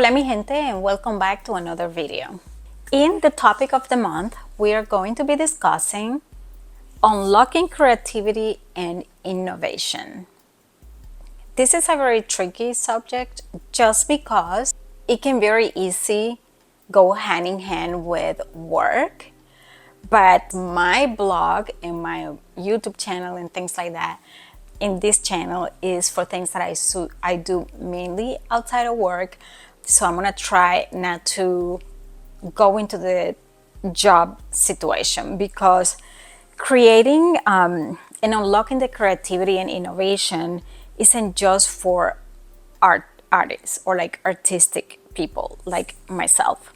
Hola mi gente, and welcome back to another video. In the topic of the month, we are going to be discussing unlocking creativity and innovation. This is a very tricky subject just because it can very easy go hand in hand with work. But my blog and my YouTube channel and things like that, in this channel is for things that I do mainly outside of work. So I'm gonna try not to go into the job situation, because creating and unlocking the creativity and innovation isn't just for artists or like artistic people like myself.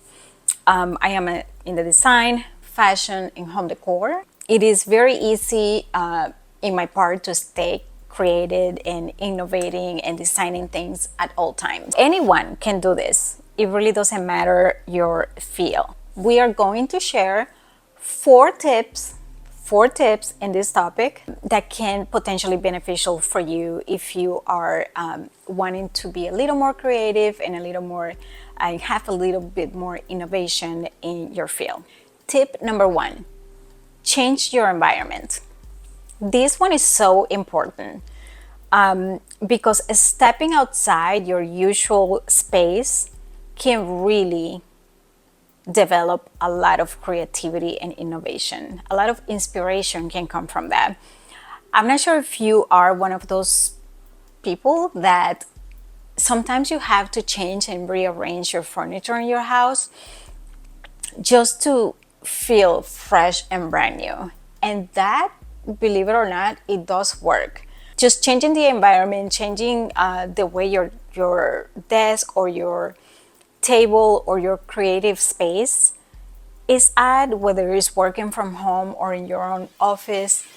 I am in the design, fashion, and home decor. It is very easy in my part to stay creative and innovating and designing things at all times. Anyone can do this. It really doesn't matter your field. We are going to share four tips in this topic that can potentially be beneficial for you if you are wanting to be a little more creative and have a little bit more innovation in your field. Tip number one, change your environment. This one is so important because stepping outside your usual space can really develop a lot of creativity and innovation. A lot of inspiration can come from that. I'm not sure if you are one of those people that sometimes you have to change and rearrange your furniture in your house just to feel fresh and brand new. And that, believe it or not, it does work. Just changing the environment, changing the way your desk or your table or your creative space is at, whether it's working from home or in your own office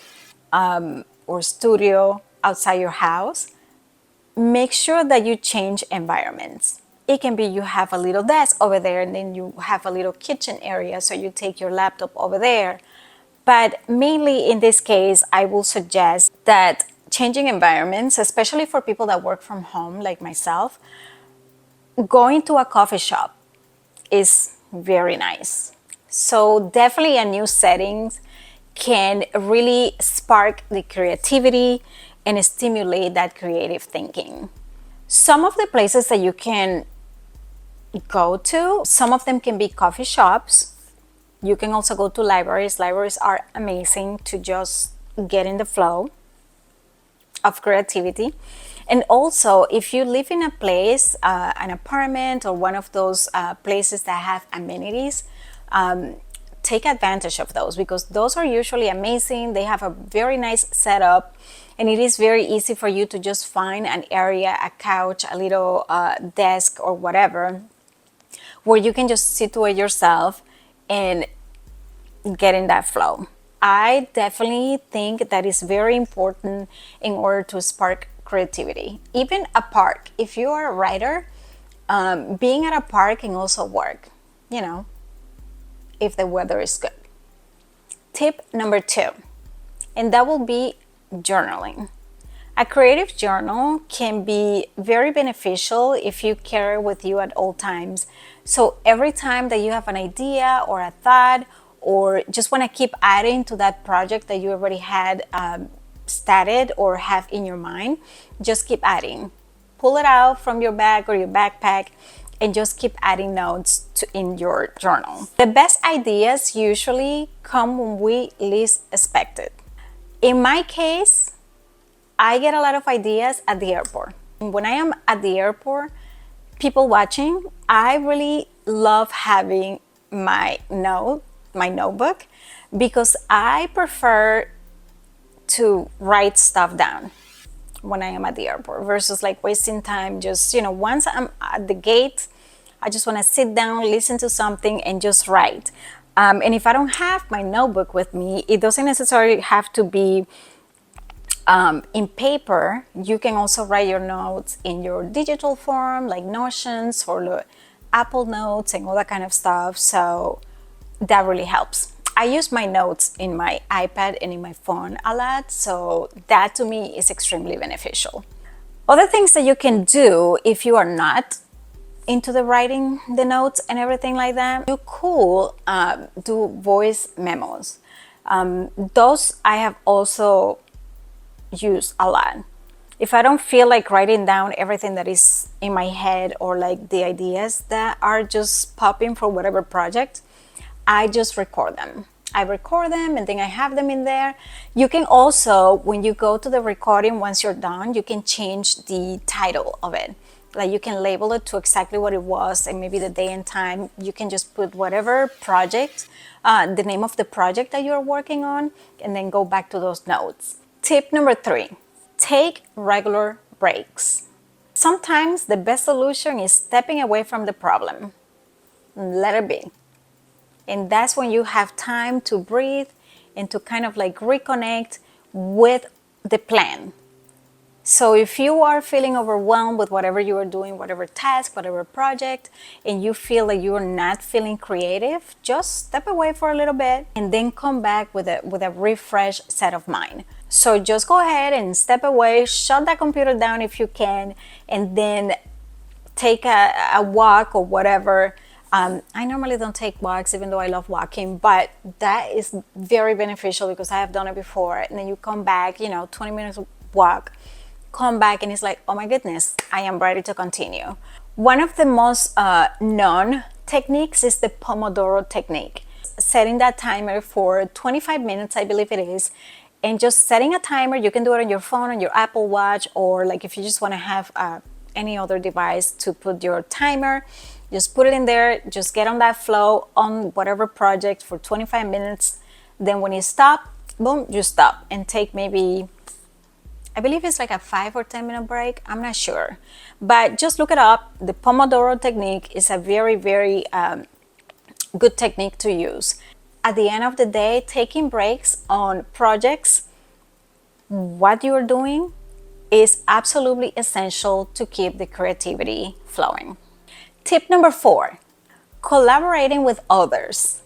or studio outside your house. Make sure that you change environments. It can be you have a little desk over there and then you have a little kitchen area, so you take your laptop over there. But mainly in this case, I will suggest that changing environments, especially for people that work from home like myself, going to a coffee shop is very nice. So definitely a new settings can really spark the creativity and stimulate that creative thinking. Some of the places that you can go to, some of them can be coffee shops. You can also go to libraries. Libraries are amazing to just get in the flow of creativity. And also, if you live in a place, an apartment or one of those places that have amenities, take advantage of those, because those are usually amazing. They have a very nice setup, and it is very easy for you to just find an area, a couch, a little desk or whatever, where you can just situate yourself and get in that flow. I definitely think that is very important in order to spark creativity. Even a park, if you are a writer, being at a park can also work, if the weather is good. Tip number two, and that will be journaling. A creative journal can be very beneficial if you carry with you at all times. So every time that you have an idea or a thought, or just want to keep adding to that project that you already had started or have in your mind, just keep adding. Pull it out from your bag or your backpack and just keep adding notes in your journal. The best ideas usually come when we least expect it. In my case, I get a lot of ideas at the airport. When I am at the airport, people watching, I really love having my notebook, because I prefer to write stuff down when I am at the airport versus like wasting time. Just, once I'm at the gate, I just want to sit down, listen to something, and just write. And if I don't have my notebook with me, it doesn't necessarily have to be in paper. You can also write your notes in your digital form, like Notions or the Apple Notes and all that kind of stuff. So that really helps. I use my notes in my iPad and in my phone a lot, so that to me is extremely beneficial. Other things that you can do if you are not into the writing the notes and everything like that, you could do voice memos. Those I have also used a lot. If I don't feel like writing down everything that is in my head, or like the ideas that are just popping for whatever project, I just record them. I record them and then I have them in there. You can also, when you go to the recording, once you're done, you can change the title of it. Like you can label it to exactly what it was, and maybe the day and time. You can just put whatever project, the name of the project that you're working on, and then go back to those notes. Tip number 3, take regular breaks. Sometimes the best solution is stepping away from the problem. Let it be. And that's when you have time to breathe and to kind of like reconnect with the plan. So if you are feeling overwhelmed with whatever you are doing, whatever task, whatever project, and you feel like you are not feeling creative, just step away for a little bit and then come back with a refreshed set of mind. So just go ahead and step away, shut that computer down if you can, and then take a walk or whatever. I normally don't take walks, even though I love walking, but that is very beneficial because I have done it before. And then you come back, 20 minutes walk, come back, and it's like, oh my goodness, I am ready to continue. One of the most known techniques is the Pomodoro technique. Setting that timer for 25 minutes, I believe it is, and just setting a timer. You can do it on your phone, on your Apple Watch, or like if you just want to have any other device to put your timer, just put it in there, just get on that flow on whatever project for 25 minutes. Then when you stop, boom, you stop and take maybe, I believe it's like a 5 or 10 minute break. I'm not sure, but just look it up. The Pomodoro technique is a very, very good technique to use. At the end of the day, taking breaks on projects, what you're doing, is absolutely essential to keep the creativity flowing. Tip number 4, collaborating with others.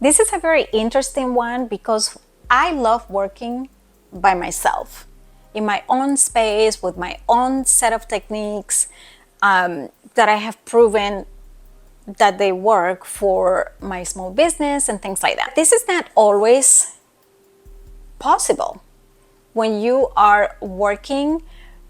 This is a very interesting one because I love working by myself in my own space with my own set of techniques that I have proven that they work for my small business and things like that. This is not always possible. When you are working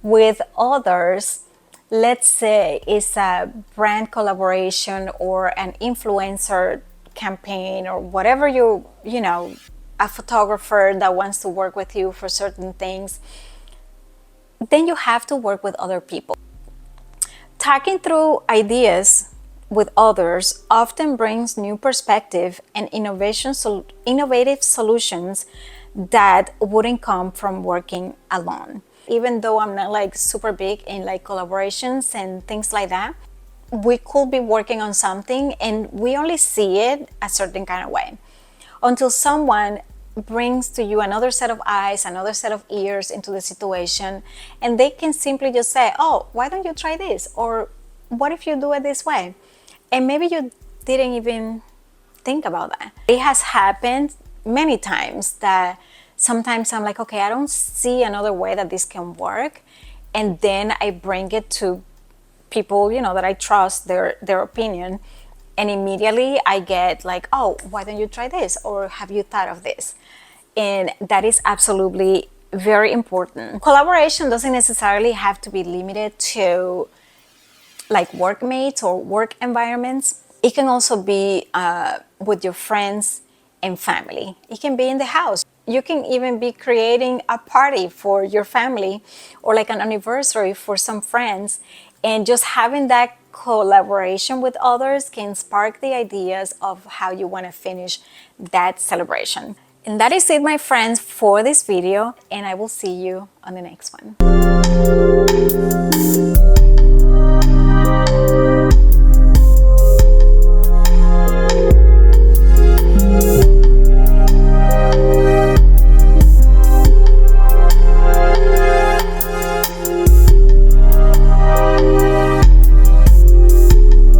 with others, let's say it's a brand collaboration or an influencer campaign or whatever, a photographer that wants to work with you for certain things, then you have to work with other people. Talking through ideas with others often brings new perspective and innovative solutions that wouldn't come from working alone. Even though I'm not like super big in like collaborations and things like that, we could be working on something and we only see it a certain kind of way until someone brings to you another set of eyes, another set of ears into the situation, and they can simply just say, oh, why don't you try this? Or what if you do it this way? And maybe you didn't even think about that. It has happened many times that sometimes I'm like, okay, I don't see another way that this can work. And then I bring it to people, that I trust their opinion. And immediately I get like, oh, why don't you try this? Or have you thought of this? And that is absolutely very important. Collaboration doesn't necessarily have to be limited to like workmates or work environments. It can also be with your friends and family. It can be in the house. You can even be creating a party for your family or like an anniversary for some friends, and just having that collaboration with others can spark the ideas of how you want to finish that celebration. And that is it, my friends, for this video, and I will see you on the next one.